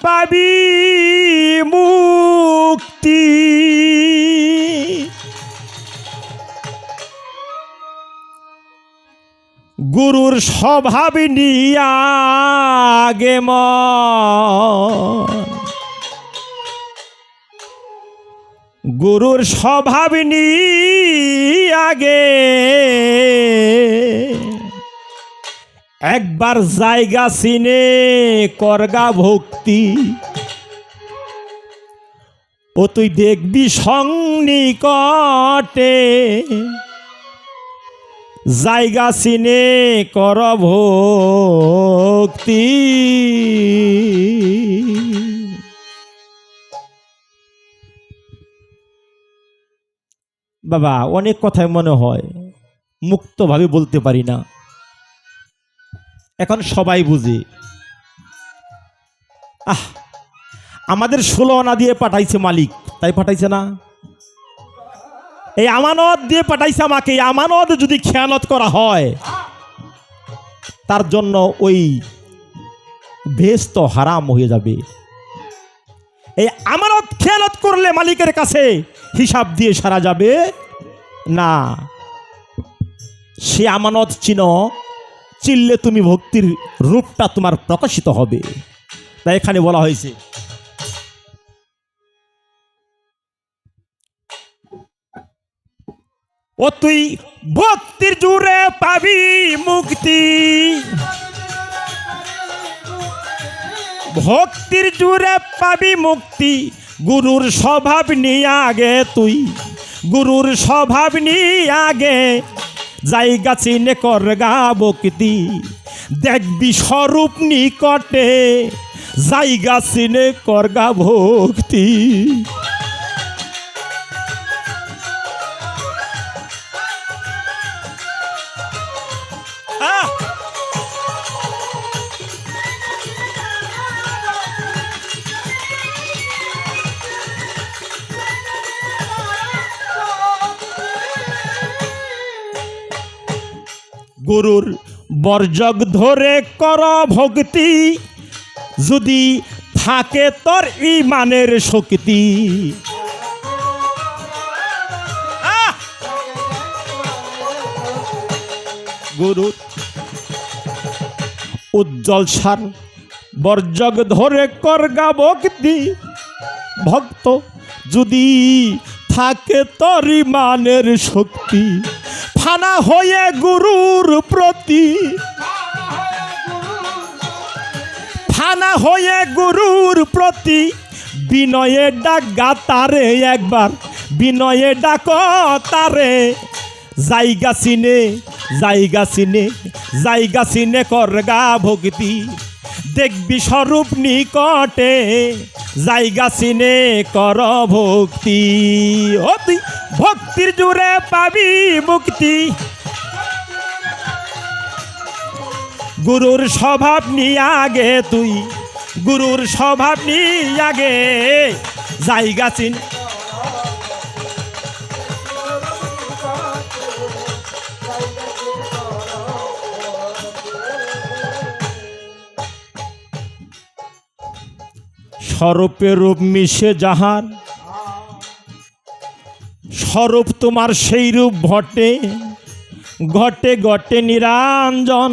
পাবি মুক্তি। গুরুর স্বভাব নিয়া গে মন, গুরুর স্বভাব নিয়া গে একবার জায়গা চিনে করগা ভক্তি। ও তুই দেখবি সংনিকটে জায়গা চিনে কর ভক্তি। বাবা অনেক কথাই মনে হয় মুক্তভাবে বলতে পারি না, এখন সবাই বুঝে। আমাদের 16 আনা দিয়ে পাঠাইছে মালিক, তাই পাঠাইছে না? এই আমানত দিয়ে পাঠাইছে আমাকে। এই আমানত যদি খেয়ানত করা হয় তার জন্য ওই বেহেশত হারাম হয়ে যাবে। এই আমানত খেয়ানত করলে মালিকের কাছে হিসাব দিয়ে সারা যাবে না। সে আমানত চিনলে তুমি ভক্তির রূপটা তোমার প্রকাশিত হবে। তাই এখানে বলা হয়েছে ও তুই ভক্তির জুড়ে পাবি মুক্তি। ভক্তির জুড়ে পাবি মুক্তি। গুরুর স্বভাব নিয়ে আগে তুই, গুরুর স্বভাব নিয়ে আগে জায়গা চিনে করগা ভক্তি। দেখবি স্বরূপ নিকটে জায়গা চিনে করগা ভক্তি। গুরুর বর্জক ধরে কর ভক্তি, যদি থাকে তোর ঈমানের শক্তি। গুরুর উজ্জ্বল সার বর্জক ধরে করগা ভক্তি। ভক্ত যদি থাকে তোর ঈমানের শক্তি। ফানা হয়ে গুরুর প্রতি, ফানা হয়ে গুরুর প্রতি বিনয়ে ডাকা তারে একবার, বিনয়ে ডাক তারে। জায়গা চিনে, জায়গা চিনে, জায়গা চিনে করগা ভক্তি। দেখবি স্বরূপ নিকটে জায়গা চিনে কর ভক্তি। ও তুই ভক্তির জুড়ে পাবি মুক্তি। গুরুর স্বভাব নিয়ে আগে তুই, গুরুর স্বভাব নিয়ে আগে জায়গা চিন। স্বরূপে রূপ মিশে যাহার, স্বরূপ তোমার সেই রূপ ঘটে, ঘটে ঘটে নিরঞ্জন।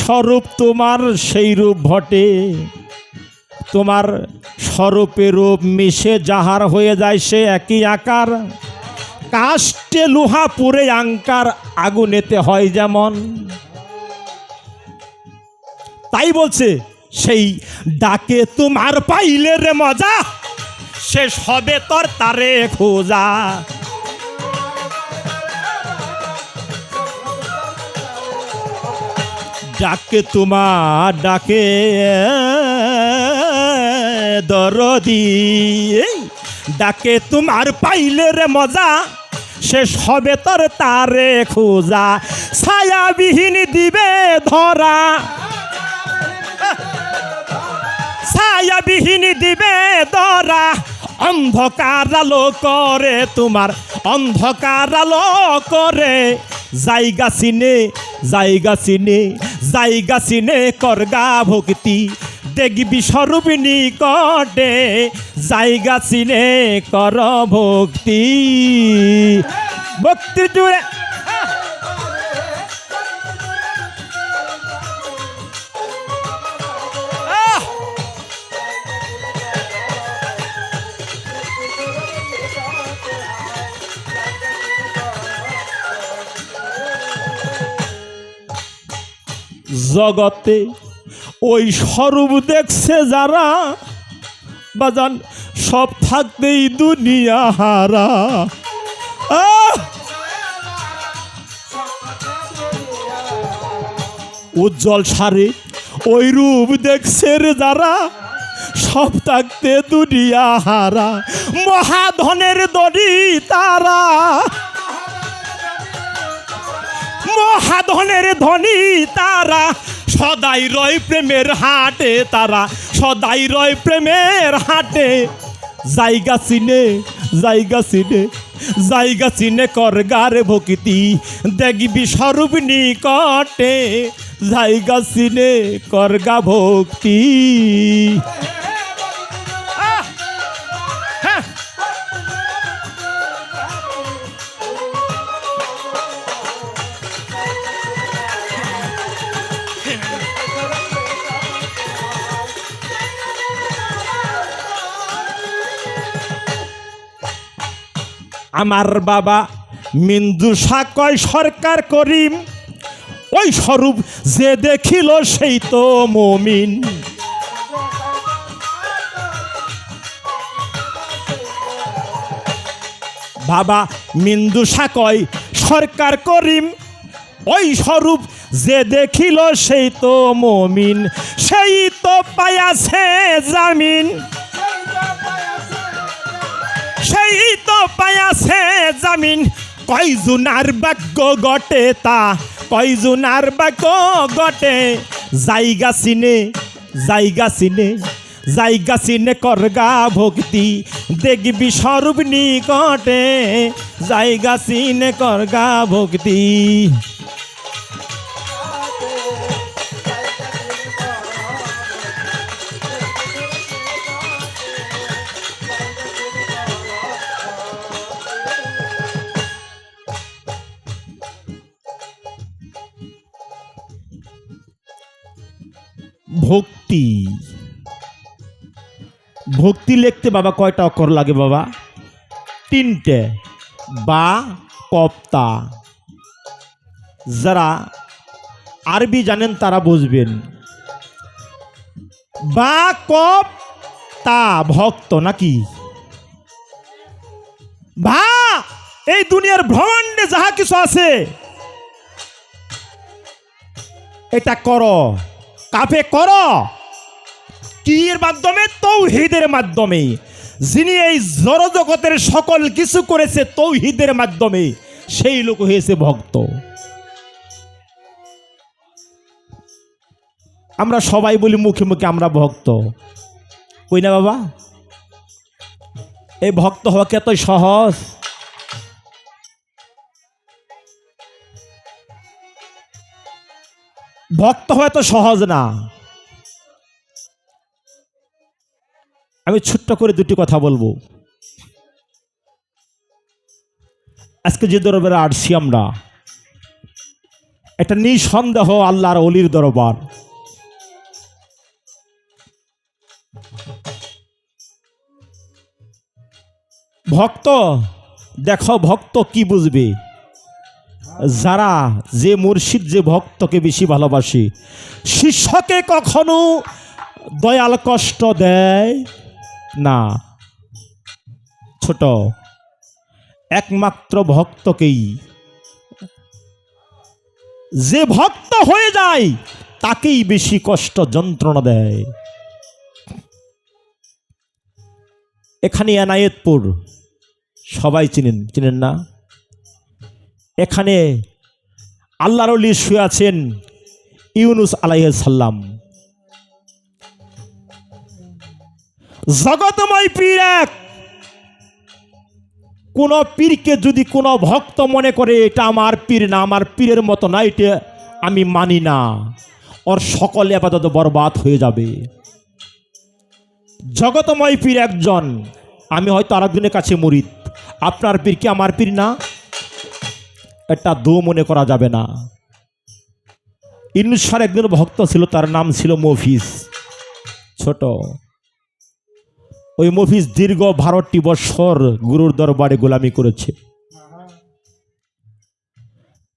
স্বরূপ তোমার সেই রূপ ঘটে, তোমার স্বরূপে রূপ মিশে যাহার হয়ে যায় সে একই আকার। কাষ্ঠে লোহা পুরে আঙ্কার আগুনেতে হয় যেমন। তাই বলছে সেই ডাকে তোমার পাইলে রে মজা, শেষ হবে তোর তারে খোঁজা। ডাকে তোমার ডাকে দরদি, ডাকে তোমার পাইলে রে মজা, শেষ হবে তোর তারে খোঁজা। ছায়াবিহীন দিবে ধরা, ছায়াবিহীন দিবে ধরা। অন্ধকার আলো করে তোমার, অন্ধকার আলো করে। জায়গা চিনে, জায়গা চিনে, জায়গা চিনে করগা ভক্তি। দেখবি স্বরূপ নিকটে জায়গা চিনে কর ভক্তি ভক্তি জুড়ে জগতে ওই স্বরূপ দেখছে যারা বাজান সব থাকতেই দুনিয়া হারা উজ্জ্বল সারে ওই রূপ দেখছে রে যারা সব থাকতে দুনিয়া হারা মহাধনের দড়ি তারা মহাধনের ধনী তারা সদাই রয় প্রেমের হাটে তারা সদাই রয় প্রেমের হাটে জায়গা চিনে জায়গা চিনে জায়গা চিনে করগার ভক্তি দেখবি স্বরূপ নিকটে জায়গা চিনে করগা ভক্তি আমার বাবা মিন্দু সাকয় সরকার করিম ওই স্বরূপ যে দেখিল সেই তো মুমিন বাবা মিন্দু সাকয় সরকার করিম ওই স্বরূপ যে দেখিল সেই তো মুমিন সেই তো পায়াছে জামিন সেই তো পায়াছে জামিন কয়জনার ভাগ্য গটে তা কয়জনার ভাগ্য গটে জায়গা চিনে জায়গা চিনে জায়গা চিনে করগা ভক্তি দেখবি স্বরূপ নিকটে জায়গা চিনে করগা ভক্তি ভক্তি ভক্তি লিখতে বাবা কয়টা অক্ষর লাগে বাবা তিনটে বা কপ্তা যারা আরবি জানেন তারা বুঝবেন বা কপ তা ভক্ত নাকি ভা এই দুনিয়ার ব্রহ্মাণ্ডে যাহা কিছু আছে এটা করো কাফে করো কির মাধ্যমে তৌহিদের মাধ্যমে যিনি এই জড়জগতের সকল কিছু করেছে তৌহিদের মাধ্যমে সেই লোক হয়েছে ভক্ত আমরা সবাই বলি মুখে মুখে আমরা ভক্ত কই না বাবা এই ভক্ত হওয়া কি এত সহজ ভক্ত হওয়া তো সহজ না আমি ছোট্ট করে দুটি কথা বলবো আজকে যে দরবারে আসছি আমরা এটা নিঃসন্দেহ আল্লাহর ওলির দরবার ভক্ত দেখো ভক্ত কি বুঝবে যারা যে মুর্শিদ যে ভক্তকে বেশি ভালোবাসে শিষ্যকে কখনো দয়াল কষ্ট দেয় না ছোট একমাত্র ভক্তকেই যে ভক্ত হয়ে যায় তাকেই বেশি কষ্ট যন্ত্রণা দেয় এখানে এনায়েতপুর সবাই চিনেন না এখানে আল্লাহর ওলি শুয়ে আছেন ইউনুস আলাইহিস সালাম জগতময় পীর এক কোন পীরকে যদি কোনো ভক্ত মনে করে এটা আমার পীর না আমার পীরের মতো না এটা আমি মানি না ওর সকল ইবাদত বরবাদ হয়ে যাবে জগতময় পীর একজন, আমি হয়তো আরেকজনের কাছে মুরিদ। আপনার পীর কি আমার পীর না? এটা দো মনে করা যাবে না। ইউনূস শাহর একজন ভক্ত ছিল, তার নাম ছিল মফিজ। ছোট ওই মফিজ দীর্ঘ 12টি বছর গুরুর দরবারে গোলামি করেছে।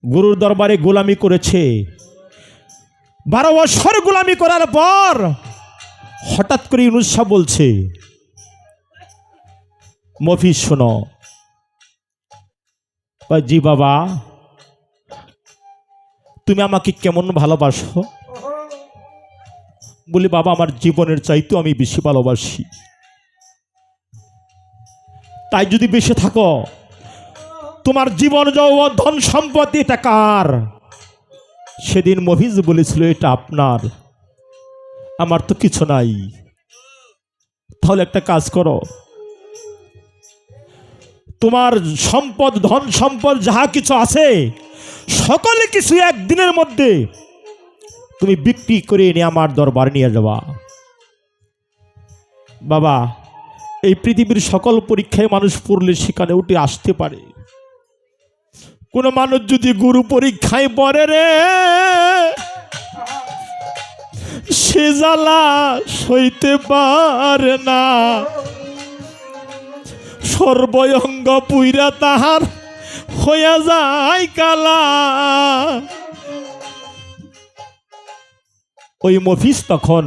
গুরুর দরবারে গোলামি করেছে। 12 বছর গোলামি করার পর হঠাৎ করে ইউনূস শাহ বলছে, মফিজ শোনো। জি বাবা, তুমি আমাকে কেমন ভালোবাসো? বলি, বাবা আমার জীবনের চাইতে আমি বেশি ভালোবাসি। তাই যদি বেঁচে থাকো, তোমার জীবন যৌবন ধন সম্পত্তি এটা কার? সেদিন মফিজ বলেছিল, এটা আপনার। আমার তো কিছু নাই। তাহলে একটা কাজ করো, তোমার সম্পদ ধন সম্পদ যাহা কিছু আছে সকলে কিছু একদিনের মধ্যে তুমি বিক্রি করে এনে আমার দরবারে নিয়ে যাবা। বাবা, এই পৃথিবীর সকল পরীক্ষায় মানুষ পড়লে সেখানে উঠে আসতে পারে। কোন মানুষ যদি গুরু পরীক্ষায় পড়ে রে, সে জ্বালা সইতে পারে না। সর্বঙ্গ পুইরা তাহার হইয়া যায় কালা। ওই মফিজ তখন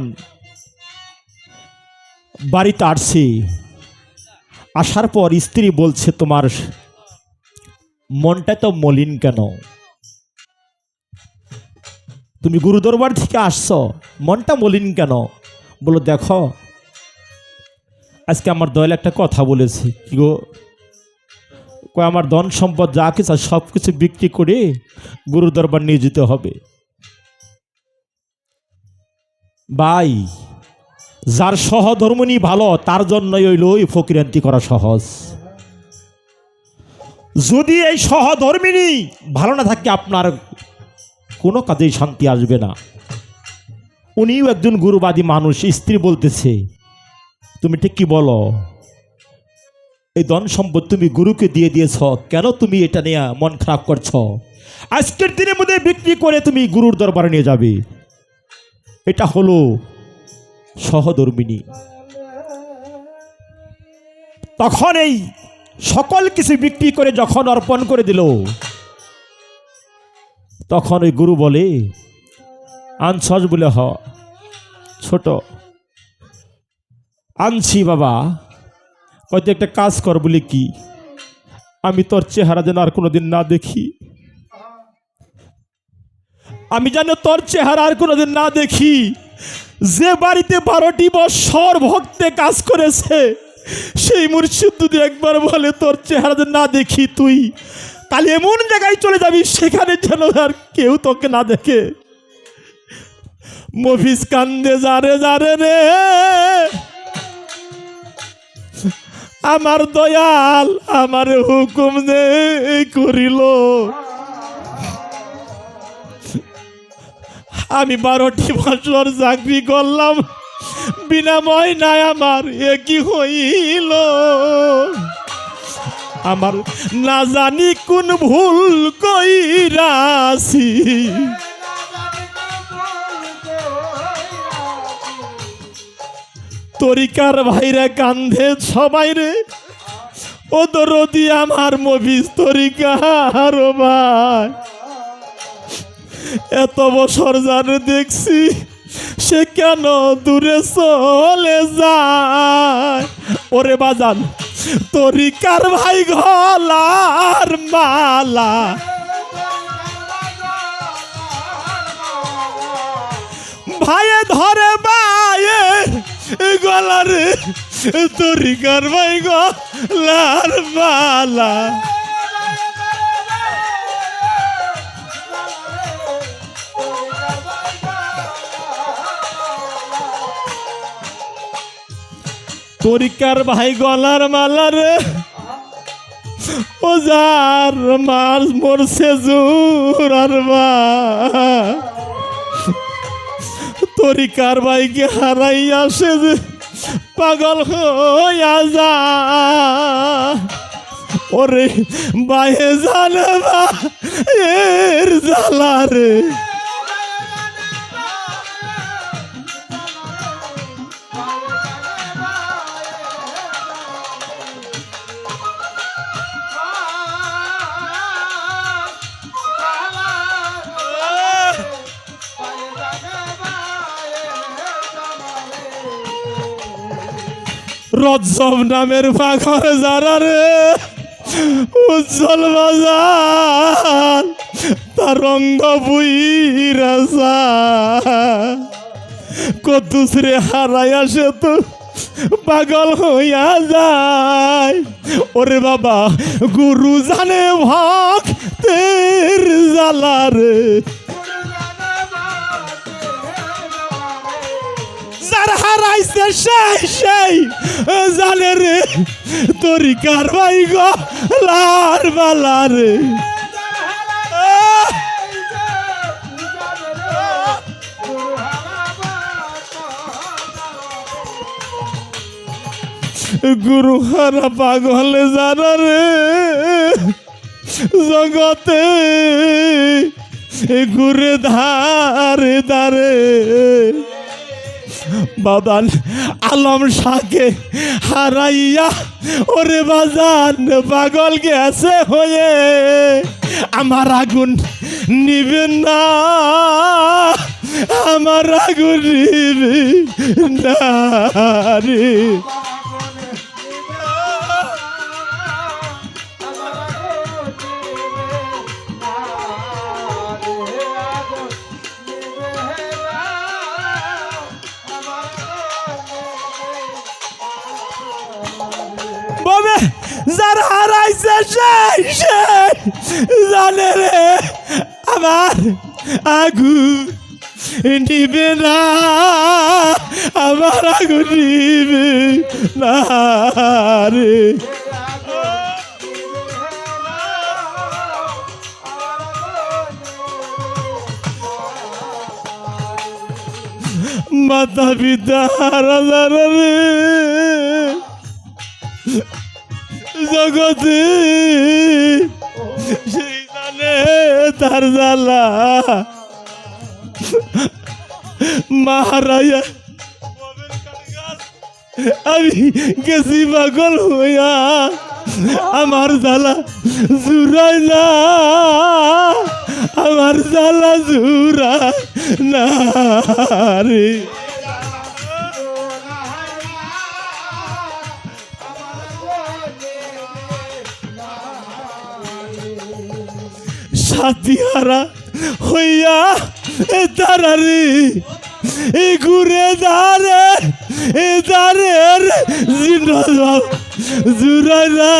বাড়িতে আসছে। আসার পর স্ত্রী বলছে, তোমার মনটা তো মলিন কেন? তুমি গুরু দরবার থেকে আসছো, মনটা মলিন কেন? বলো, দেখো আজকে আমার দয়াল একটা কথা বলেছে। কি গো? কয়, আমার ধন সম্পদ যা কিছু সব কিছু বিক্রি করে গুরু দরবার নিয়ে যেতে হবে। ভাই, যার সহধর্মিণী ভালো তার জন্যই হইল ওই ফকিরান্তি করা সহজ। যদি এই সহধর্মিণী ভালো না থাকে, আপনার কোনো কাজেই শান্তি আসবে না। উনিও একজন গুরুবাদী মানুষ। স্ত্রী বলতেছে, তুমি ঠিক কি বলো? এই ধন সম্পদ তুমি গুরুকে দিয়ে দিয়েছ, কেন তুমি এটা নিয়ে মন খারাপ করছো? আজকের দিনের মধ্যে বিক্রি করে তুমি গুরুর দরবারে নিয়ে যাবে। এটা হলো সহধর্মিণী। তখন এই সকল কিছু বিক্রি করে যখন অর্পণ করে দিল, তখন ওই গুরু বলে, আনছস? বলে, হ ছোট আনছি বাবা। হয়তো একটা কাজ কর। বলে, কি? আমি তোর চেহারা যেন আর কোনোদিন না দেখি। আমি যেন তোর চেহারা আর কোনোদিন না দেখি। যে বাড়িতে 12টি বছর ভক্তে কাজ করেছে, সেই মুর্শিদ যদি একবার বলে তোর চেহারা যেন না দেখি, তুই কাল এমন জায়গায় চলে যাবি সেখানে যেন আর কেউ তোকে না দেখে। মফিজ কান্দে, যারে যারে রে আমার দয়াল আমার হুকুম যে করিল। আমি 12টি বছর চাকরি করলাম, বিনাময় নাই আমার এ কি হইল? আমার না জানি কোন ভুল কইরাছি। তরিকার ভাইরা কান্ধে সবাই রে, ও দরদি আমার মফিজ তরিকার ভাই। এত বছর জানে দেখছি, সে কেন দূরে চলে যায়? ওরে বাজান, তরিকার ভাই গলার মালা, ভাইয়ে ধরে ভাইয়ে গলারে, তরিকার ভাই গলার মালা। তরিকার ভাই গলার মালা রে, ও যার মার মরছে জোরার মা। তরিকার ভাইকে হারাই আসে যে পাগল হইয়া যা ওরে বাহে জানবা এর জ্বালা রে রজ্জব নামের পাগল যারা রে উজ্জ্বল বাজার তার রঙ্গ বুইরাসা কদ্দুস রে হারাই আসে তো পাগল হইয়া যায় ওরে বাবা গুরু জানে ভক্তের জ্বালা রে যার হারাইছে সেই জানে রে তরিকার ভাই গো লার বালা রে গুরু হারা পাগল জানা রে জগতে ঘুরে ধারে ধারে বাবান আলম শাহকে হারাইয়া ওরে বাজান পাগল গেছে হয়ে আমার আগুন নিবেন না আমার আগুন নিবেন না রে যার হারাইছে সেই জানে রে আমার আগুন নিবে না আমার আগুন নিবে না রে মাতা পিতা হারা রে জগতে সেই জানে তার জ্বালা মারাইয়া আমি গেছি পাগল হইয়া আমার জ্বালা জুড়াই না আমার জ্বালা জুড়াই না রে সাথিহারা হইয়া তারা রে ঘুরে দাঁড়ে দাঁড়ে জুড়াই না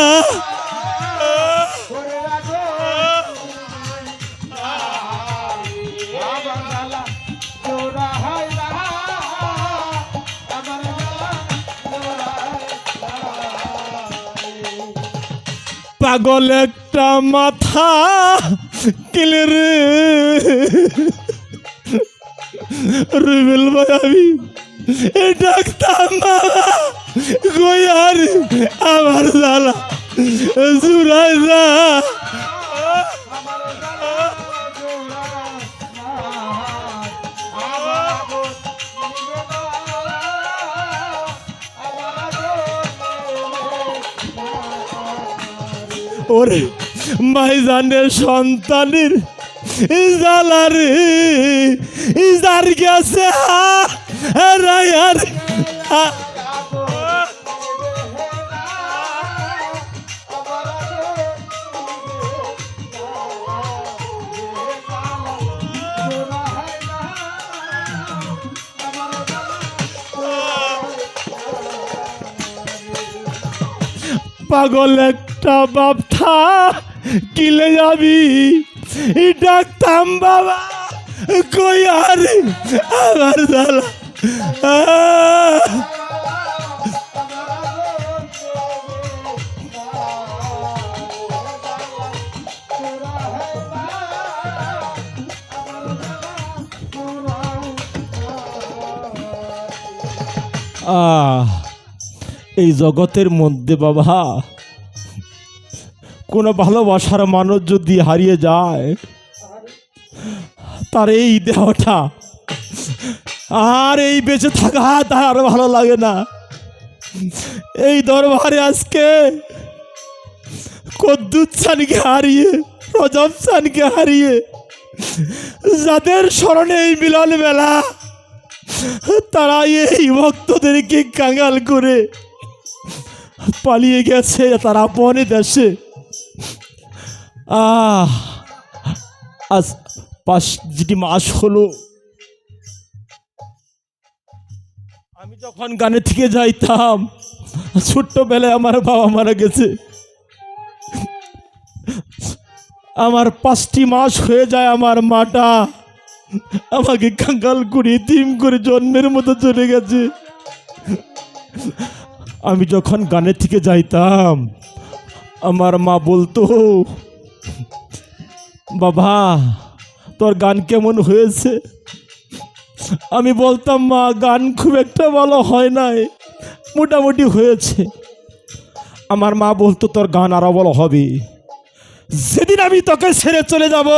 পাগল একটা মাথা কিলে রে রুবেল ভাই আমি ডাকতাম গোয়ার আমার জ্বালা জুড়াই না ওরে মাইজানের সন্তানের জ্বালা রে যার গেছে রায়ার পাগল একটা বাপথা কিলে যাবি ডাকতাম বাবা কই আর আমার জ্বালা এই জগতের মধ্যে বাবা কোনো ভালোবাসার মানুষ যদি হারিয়ে যায়, তার এই দেহটা আর এই বেঁচে থাকা তার আর ভালো লাগে না। এই দরবারে আজকে কদ্দুস চানকে হারিয়ে, রজব চানকে হারিয়ে, যাদের স্মরণে এই মিলন মেলা, তারা এই ভক্তদেরকে কাঙ্গাল করে পালিয়ে গেছে তার আপন দেশে। আজ 5টি মাস হলো আমি যখন গানে থেকে যাইতাম, ছোট্টবেলায় আমার বাবা মারা গেছে। আমার 5টি মাস হয়ে যায় আমার মাটা আমাকে কাঙ্গাল করে তিম করে জন্মের মতো চলে গেছে। আমি যখন গানে থেকে যাইতাম আমার মা বলতো, বাবা তোর গান কেমন হয়েছে? আমি বলতাম, মা গান খুব একটা ভালো হয় নাই, মোটামুটি হয়েছে। আমার মা বলতো, তোর গান আরো ভালো হবে। যেদিন আমি তোকে ছেড়ে চলে যাব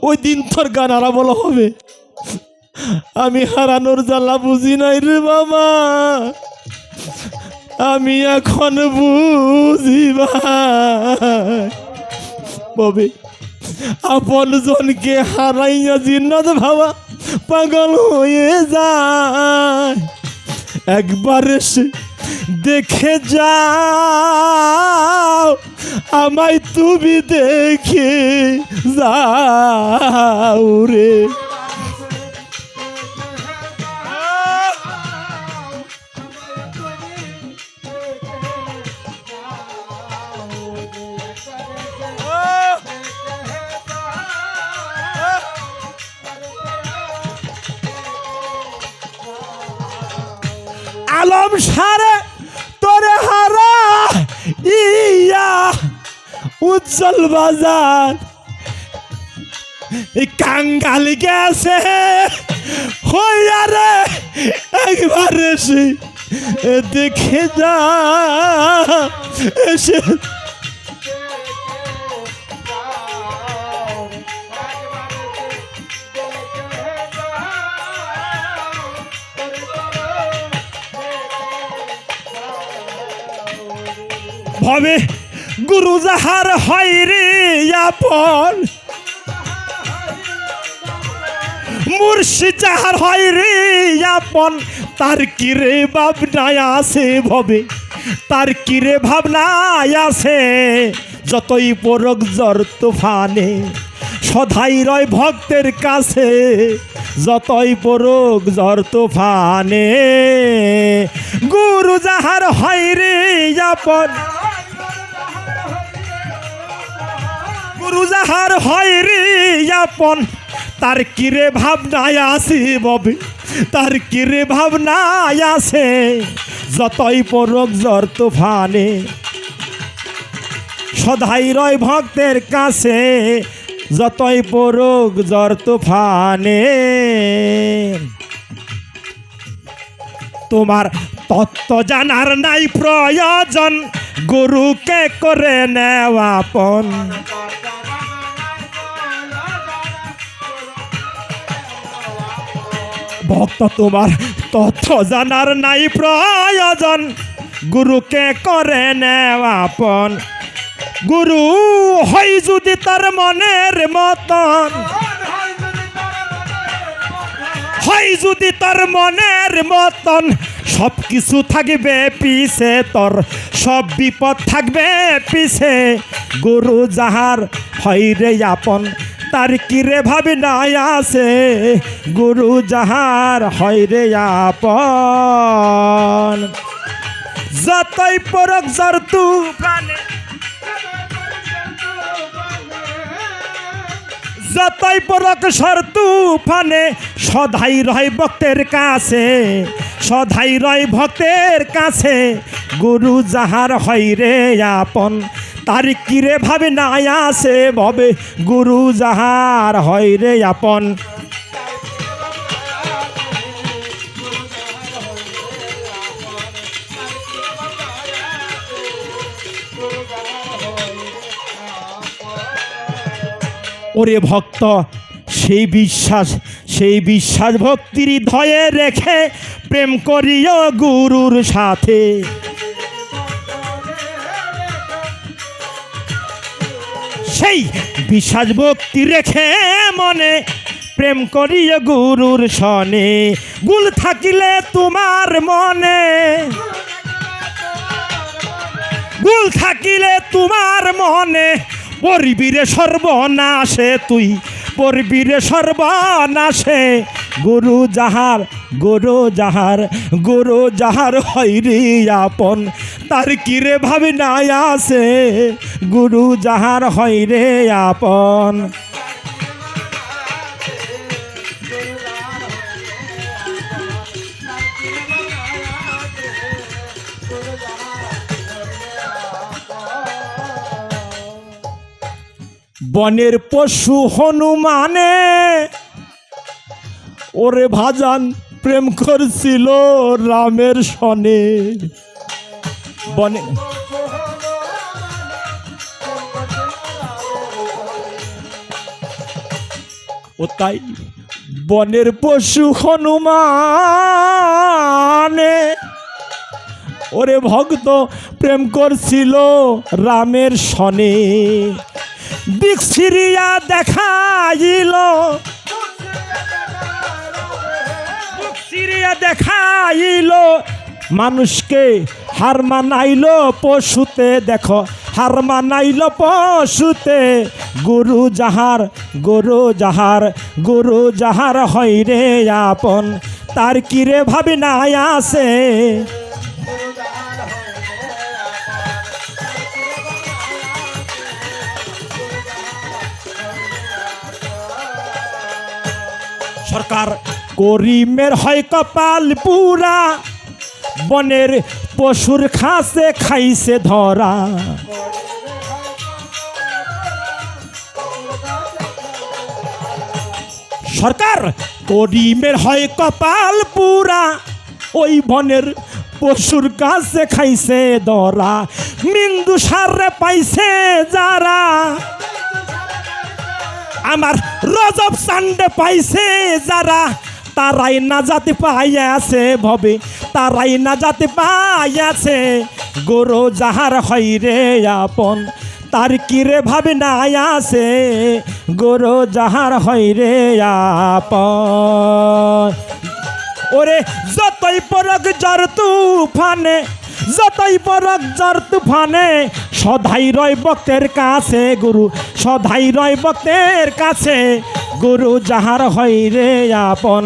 ওই দিন তোর গান আরো ভালো হবে। আমি হারানোর জ্বালা বুঝি নাই রে বাবা, আমি এখন বুঝি ভাই। আপন জনকে হারাইয়া জিন্নাত ভাবা পাগল হয়ে যায়। একবার এসে দেখে যাও, আমায় তুমি দেখে যাও রে। আলম সারে তোরে হারা ইয়া উজ্জ্বল বাজার কাঙ্গাল গেছে হইয়া রে, একবার এসে দেখে যা। এসে ভবে গুরু যাহার হয় রে আপন, মুর্শিদ যাহার হয় রে আপন, তার কিরে ভাবনায় আছে ভবে, তার কিরে ভাবনায় আছে। যতই পরক জ্বর তুফানে সদাই রয় ভক্তের কাছে, যতই পরক জ্বর তুফানে গুরু যাহার হয় রে আপন, গুরু যাহার হয় রে আপন, তার কিরে ভাবনায় আছে ববে, তার কিরে ভাবনায় আছে। যতই পরক জ্বর তুফানে সদাই রয় ভক্তের কাছে, যতই পরক জ্বর তুফানে। তোমার তত্ত্ব জানার নাই প্রয়োজন, গুরুকে করে নেওয়া আপন। ভক্ত তোমার তথ্য জানার নাই প্রয়োজন, গুরুকে করে নেওয়া আপন। গুরু হয় যদি তার মনের মতন, হয় যদি তার মনের মতন, সব কিছু থাকবে পিছে তোর, সব বিপদ থাকবে পিছে। গুরু যাহার হয় রে আপন, তার কিরে ভাবনায় আছে। গুরু যাহার হয় রে আপন, যতই পরক জ্বর তুফানে, যতই পরক জ্বর তুফানে সদাই রয় ভক্তের কাছে, সদাই রয় ভক্তের কাছে। গুরু যাহার হয় রে আপন, তার কিরে ভাবনায় আছে ভবে, গুরু যাহার হয় রে আপন। ওরে ভক্ত সেই বিশ্বাস ভক্তির হৃদয়ে রেখে প্রেম করিও গুরুর সাথে। সেই বিশ্বাস ভক্তি রেখে মনে প্রেম করিও গুরুর সনে। ভুল থাকিলে তোমার মনে, ভুল থাকিলে তোমার মনে, পরিবীরে সর্বনাশে তুই পরিবীরে সর্বনাশে। গুরু যাহার হইরে আপন, তার কিরে ভাবি নাই আছে। গুরু যাহার হইরে আপন। বনের পশু হনুমানে ওরে ভাজান প্রেম করছিল রামের সনে। বনে ও তাই বনের পশু হনুমানে ওরে ভক্ত প্রেম করছিল রামের সনে। দিক সিরিয়া দেখাইল, সিরিয়া দেখাইল মানুষকে হার মানাইল পশুতে। দেখো হার মানাইল পশুতে। গুরু যাহার হইরে আপন, তার কিরে ভাবি নাই আছে। সরকার করিমের হয় কপাল পুরা, বনের পশুর খাসে খাইছে ধরা। সরকার করিমের হয় কপাল পুরা, ওই বনের পশুর কাছে খাইছে ধরা। মিন্দু সারে পাইছে যারা, আমার রজব চান্দে পাইছে যারা, তারাই না যাতে পাইয়াছে ভবে, তারাই না যাতে পাইয়াছে। গুরু যাহার হইরে আপন, তার কিরে ভাবে নাই আছে। গুরু যাহার হইরে আপন। ওরে যতই পরক জ্বর তুফানে, যতই পরক জ্বর তুফানে, সদাই রয় ভক্তের কাছে। গুরু সদাই রয় ভক্তের কাছে। গুরু যাহার হইরে আপন,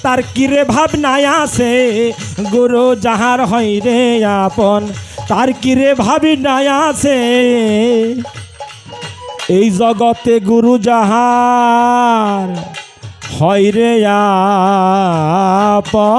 তার কিরে ভাবনাই আছে। গুরু যাহার হইরে আপন, তার কিরে ভাবি নাই আছে। এই জগতে গুরু যাহার হইরে আপন।